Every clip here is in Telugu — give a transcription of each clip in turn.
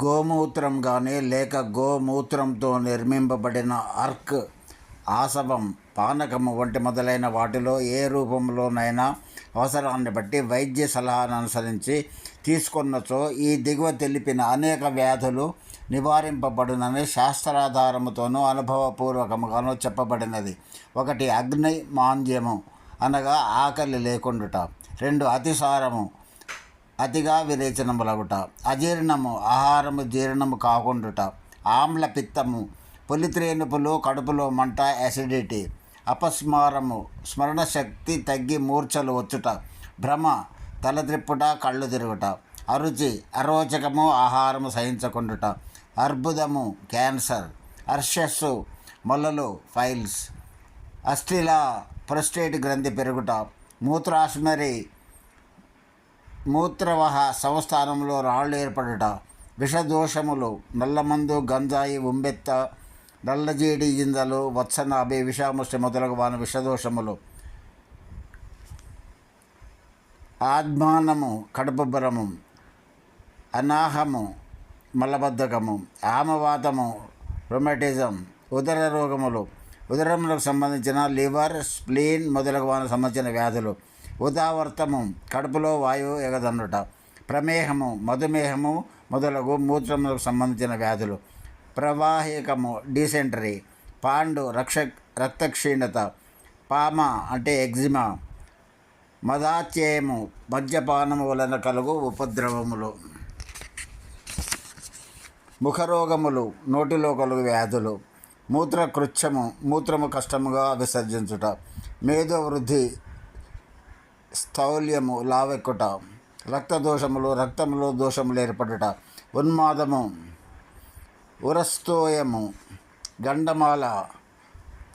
గోమూత్రం కానీ లేక గోమూత్రంతో నిర్మింపబడిన అర్క్, ఆసవం, పానకము వంటి మొదలైన వాటిలో ఏ రూపంలోనైనా అవసరాన్ని బట్టి వైద్య సలహాను అనుసరించి తీసుకున్నచో ఈ దిగువ తెలిపిన అనేక వ్యాధులు నివారింపబడునని శాస్త్రాధారముతోనూ అనుభవపూర్వకముగాను చెప్పబడినది. 1. అగ్ని మాంద్యము అనగా ఆకలి లేకుండుట. 2. అతిసారము అతిగా విరేచనములగుట. అజీర్ణము ఆహారము జీర్ణము కాకుండుట. ఆమ్ల పిత్తము పొలిత్రేనుపులు, కడుపులో మంట, యాసిడిటీ. అపస్మారము స్మరణశక్తి తగ్గి మూర్ఛలు వచ్చుట. భ్రమ తలత్రిప్పుట, కళ్ళు తిరుగుట. అరుచి అరోచకము ఆహారము సహించకుండుట. అర్బుదము క్యాన్సర్. అర్షస్సు మొలలు, ఫైల్స్. అస్థిల ప్రొస్టేట్ గ్రంథి పెరుగుట. మూత్రాశ్మరి మూత్రవహ సంస్థానంలో రాళ్ళు ఏర్పడుట. విషదోషములు నల్లమందు, గంజాయి, ఉమ్మెత్త, నల్లజేడి గింజలు, వత్సనాభి, విషాముష్టి మొదలగు వాని విషదోషములు. ఆద్మానము కడుపుబ్బరము. అనాహము మలబద్ధకము. ఆమవాతము రొమాటిజం. ఉదర రోగములు ఉదరములకు సంబంధించిన లివర్, స్ప్లీన్ మొదలగు వానికి సంబంధించిన వ్యాధులు. ఉదావర్తము కడుపులో వాయువు ఎగదన్నుట. ప్రమేహము మధుమేహము మొదలగు మూత్రములకు సంబంధించిన వ్యాధులు. ప్రవాహికము డీసెంటరీ. పాండు రక్తక్షీణత. పామ అంటే ఎగ్జిమా. మదాత్యయము మద్యపానము వలన కలుగు ఉపద్రవములు. ముఖరోగములు నోటిలో కలుగు వ్యాధులు. మూత్రకృచ్ఛము మూత్రము కష్టముగా విసర్జించుట. మేధోవృద్ధి స్థౌల్యము లావెక్కుట. రక్తదోషములు రక్తములో దోషములు ఏర్పడుట. ఉన్మాదము ఉరస్తోయము. గండమాల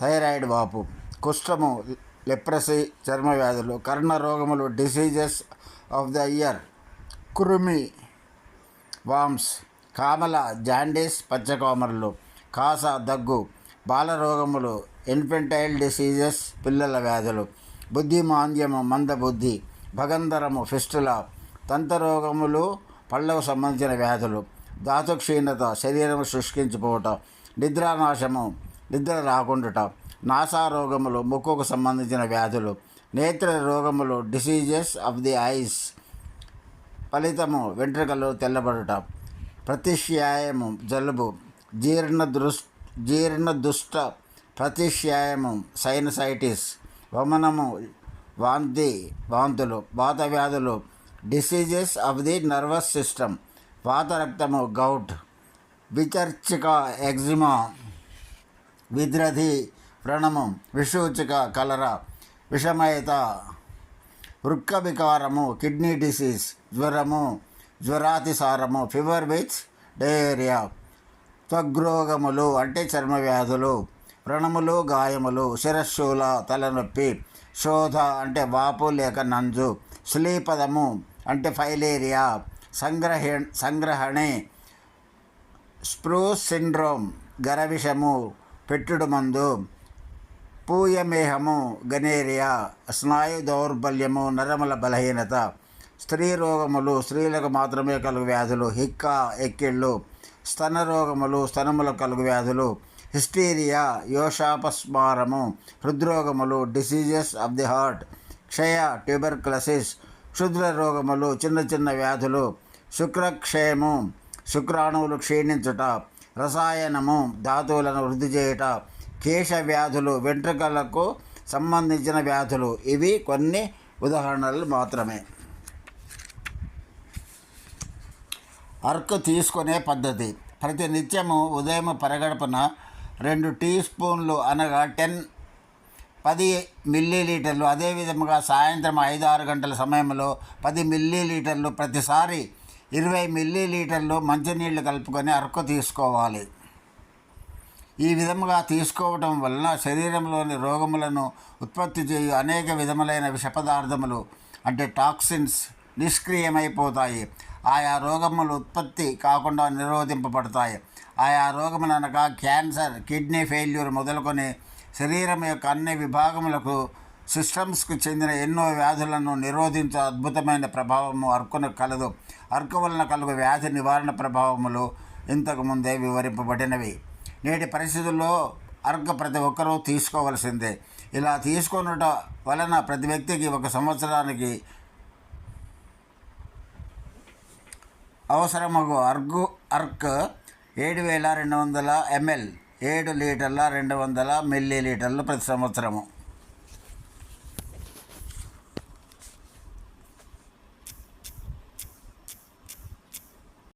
థైరాయిడ్ వాపు. కుష్ఠము లెప్రసీ చర్మ వ్యాధులు. కర్ణరోగములు డిసీజెస్ ఆఫ్ ద ఇయర్. కురుమి వామ్స్. కామల జాండీస్ పచ్చకోమరులు. కాస దగ్గు. బాలరోగములు ఇన్ఫెంటైల్ డిసీజెస్ పిల్లల వ్యాధులు. బుద్ధిమాంద్యము మందబుద్ధి. భగంధరము ఫిస్టులా. దంతరోగములు పళ్ళకు సంబంధించిన వ్యాధులు. ధాతుక్షీణత శరీరము శుష్కించిపోవట. నిద్రానాశము నిద్ర రాకుండుట. నాసారోగములు ముక్కుకు సంబంధించిన వ్యాధులు. నేత్ర రోగములు డిసీజెస్ ఆఫ్ ది ఐస్. ఫలితము వెంట్రుకలు తెల్లబడుట. ప్రతిశ్యాయము జలుబు. జీర్ణదుష్ట ప్రతిశ్యాయము సైనసైటిస్. వమనము వాంతులు. వాత వ్యాధులు diseases of the nervous system. వాతరక్తము గౌట్. విచర్చిక ఎగ్జిమా. విద్రధి వ్రణము. విషూచిక కలరా. విషమయత. వృక్క వికారము. Kidney disease. జ్వరము జ్వరాతిసారము. Fever with diarrhoea. త్వగ్రోగములు అంటే చర్మ వ్యాధులు. వ్రణములు గాయములు. శిరశూల తలనొప్పి. శోధ అంటే వాపు లేక నంజు. శ్లీపదము అంటే ఫైలేరియా. సంగ్రహణే స్ప్రూస్ సిండ్రోమ్. గరవిషము పెట్టుడు మందు. పూయమేహము గనేరియా. స్నాయు దౌర్బల్యము నరముల బలహీనత. స్త్రీ రోగములు స్త్రీలకు మాత్రమే కలుగు వ్యాధులు. హిక్క ఎక్కిళ్ళు. స్తన రోగములు స్తనములకు కలుగు వ్యాధులు. హిస్టీరియా యోషాపస్మారము. హృద్రోగములు డిసీజెస్ ఆఫ్ ది హార్ట్. క్షయ ట్యూబర్క్యులసిస్. క్షుద్ర రోగములు చిన్న చిన్న వ్యాధులు. శుక్రక్షయము శుక్రాణువులు క్షీణించుట. రసాయనము ధాతువులను వృద్ధి చేయుట. కేశ వ్యాధులు వెంట్రుకలకు సంబంధించిన వ్యాధులు. ఇవి కొన్ని ఉదాహరణలు మాత్రమే. అర్క్ తీసుకునే పద్ధతి. ప్రతి నిత్యము ఉదయం పరగడుపున 2 టీ స్పూన్లు అనగా 10 మిల్లీలీటర్లు. అదేవిధంగా సాయంత్రం 5-6 గంటల సమయంలో 10 మిల్లీలీటర్లు. ప్రతిసారి 20 మిల్లీలీటర్లు మంచినీళ్ళు కలుపుకొని అర్క్ తీసుకోవాలి. ఈ విధముగా తీసుకోవటం వలన శరీరంలోని రోగములను ఉత్పత్తి చేయు అనేక విధములైన విష పదార్థములు అంటే టాక్సిన్స్ నిష్క్రియమైపోతాయి. ఆయా రోగములు ఉత్పత్తి కాకుండా నిరోధింపబడతాయి. ఆయా రోగములు అనగా క్యాన్సర్, కిడ్నీ ఫెయిల్యూర్ మొదలుకొని శరీరం యొక్క అన్ని విభాగములకు సిస్టమ్స్కు చెందిన ఎన్నో వ్యాధులను నిరోధించే అద్భుతమైన ప్రభావము అర్కును కలదు. అర్కు వలన కలుగు వ్యాధి నివారణ ప్రభావములు ఇంతకు ముందే వివరింపబడినవి. నేటి పరిస్థితుల్లో అర్కు ప్రతి ఒక్కరూ తీసుకోవలసిందే. ఇలా తీసుకొనుట వలన ప్రతి వ్యక్తికి 1 సంవత్సరానికి అవసరమగు అర్క్ 7200 ml 7 లీటర్ల 200 మిల్లీ లీటర్లు ప్రతి సంవత్సరము.